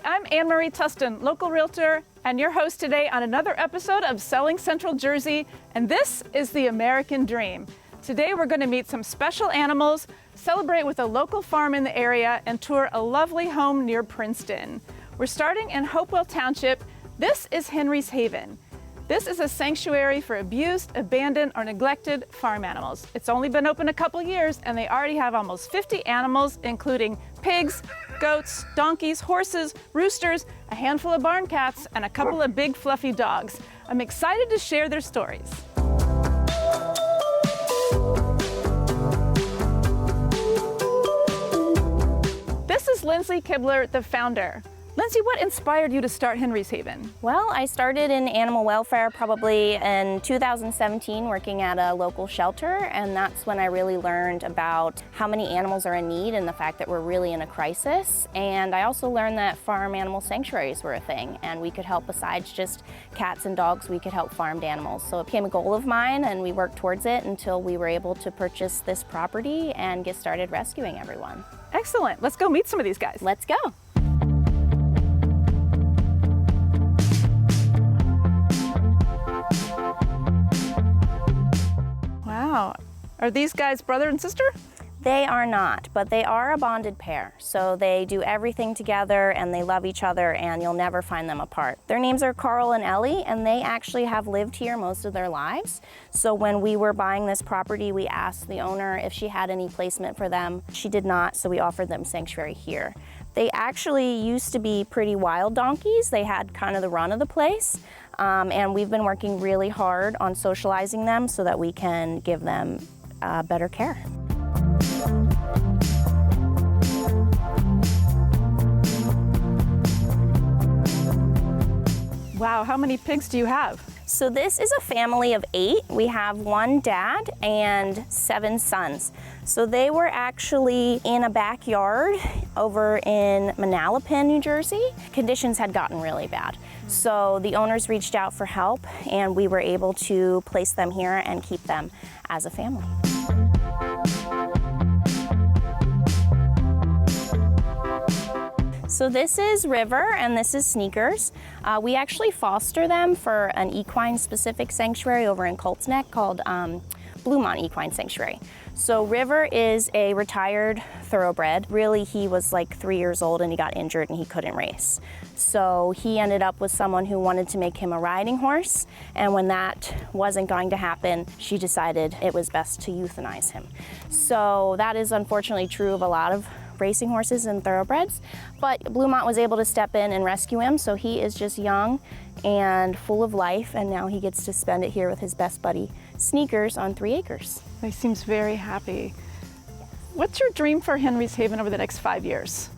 Hi, I'm Anne-Marie Tustin, local realtor, and your host today on another episode of Selling Central Jersey, and this is the American Dream. Today we're going to meet some special animals, celebrate with a local farm in the area, and tour a lovely home near Princeton. We're starting in Hopewell Township. This is Henry's Haven. This is a sanctuary for abused, abandoned, or neglected farm animals. It's only been open a couple years, and they already have almost 50 animals, including pigs, goats, donkeys, horses, roosters, a handful of barn cats, and a couple of big fluffy dogs. I'm excited to share their stories. This is Lindsay Kibler, the founder. Lindsay, what inspired you to start Henry's Haven? Well, I started in animal welfare probably in 2017 working at a local shelter, and that's when I really learned about how many animals are in need and the fact that we're really in a crisis. And I also learned that farm animal sanctuaries were a thing, and we could help besides just cats and dogs, we could help farmed animals. So it became a goal of mine, and we worked towards it until we were able to purchase this property and get started rescuing everyone. Excellent. Let's go meet some of these guys. Let's go. Wow. Are these guys brother and sister? They are not, but they are a bonded pair. So they do everything together and they love each other and you'll never find them apart. Their names are Carl and Ellie, and they actually have lived here most of their lives. So when we were buying this property, we asked the owner if she had any placement for them. She did not, so we offered them sanctuary here. They actually used to be pretty wild donkeys. They had kind of the run of the place. And we've been working really hard on socializing them so that we can give them better care. Wow, how many pigs do you have? So this is a family of 8. We have 1 dad and 7 sons. So they were actually in a backyard over in Manalapan, New Jersey. Conditions had gotten really bad. So the owners reached out for help and we were able to place them here and keep them as a family. So this is River and this is Sneakers. We actually foster them for an equine-specific sanctuary over in Colts Neck called Bluemont Equine Sanctuary. So River is a retired thoroughbred. Really, he was like 3 years old and he got injured and he couldn't race. So he ended up with someone who wanted to make him a riding horse. And when that wasn't going to happen, she decided it was best to euthanize him. So that is unfortunately true of a lot of racing horses and thoroughbreds, but Bluemont was able to step in and rescue him, so he is just young and full of life, and now he gets to spend it here with his best buddy, Sneakers, on 3 acres. He seems very happy. What's your dream for Henry's Haven over the next 5 years?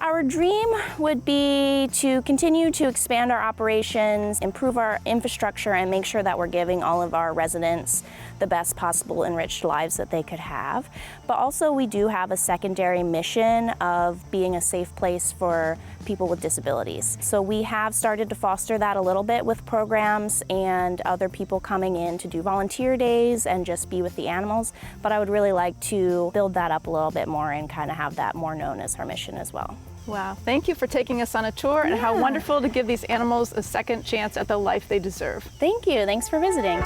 Our dream would be to continue to expand our operations, improve our infrastructure, and make sure that we're giving all of our residents the best possible enriched lives that they could have. But also we do have a secondary mission of being a safe place for people with disabilities. So we have started to foster that a little bit with programs and other people coming in to do volunteer days and just be with the animals. But I would really like to build that up a little bit more and kind of have that more known as our mission as well. Wow, thank you for taking us on a tour, and how wonderful to give these animals a second chance at the life they deserve. Thank you, thanks for visiting.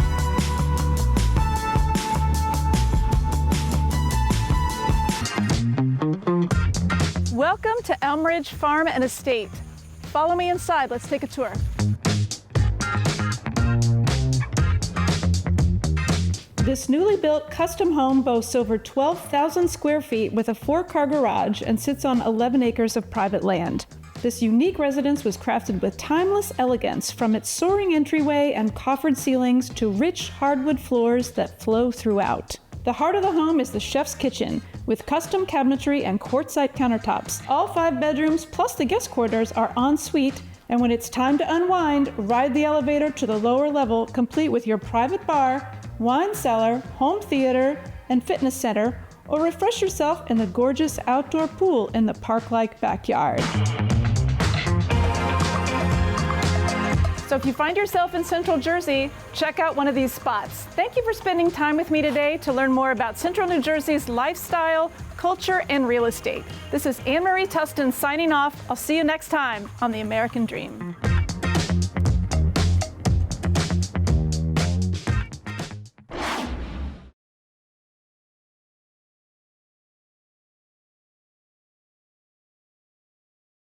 Welcome to Elm Ridge Farm and Estate. Follow me inside, let's take a tour. This newly built custom home boasts over 12,000 square feet with a 4-car garage and sits on 11 acres of private land. This unique residence was crafted with timeless elegance, from its soaring entryway and coffered ceilings to rich hardwood floors that flow throughout. The heart of the home is the chef's kitchen, with custom cabinetry and quartzite countertops. All 5 bedrooms plus the guest quarters are en suite, and when it's time to unwind, ride the elevator to the lower level, complete with your private bar, wine cellar, home theater, and fitness center, or refresh yourself in the gorgeous outdoor pool in the park-like backyard. So if you find yourself in Central Jersey, check out one of these spots. Thank you for spending time with me today to learn more about Central New Jersey's lifestyle, culture, and real estate. This is Anne Marie Tustin signing off. I'll see you next time on The American Dream.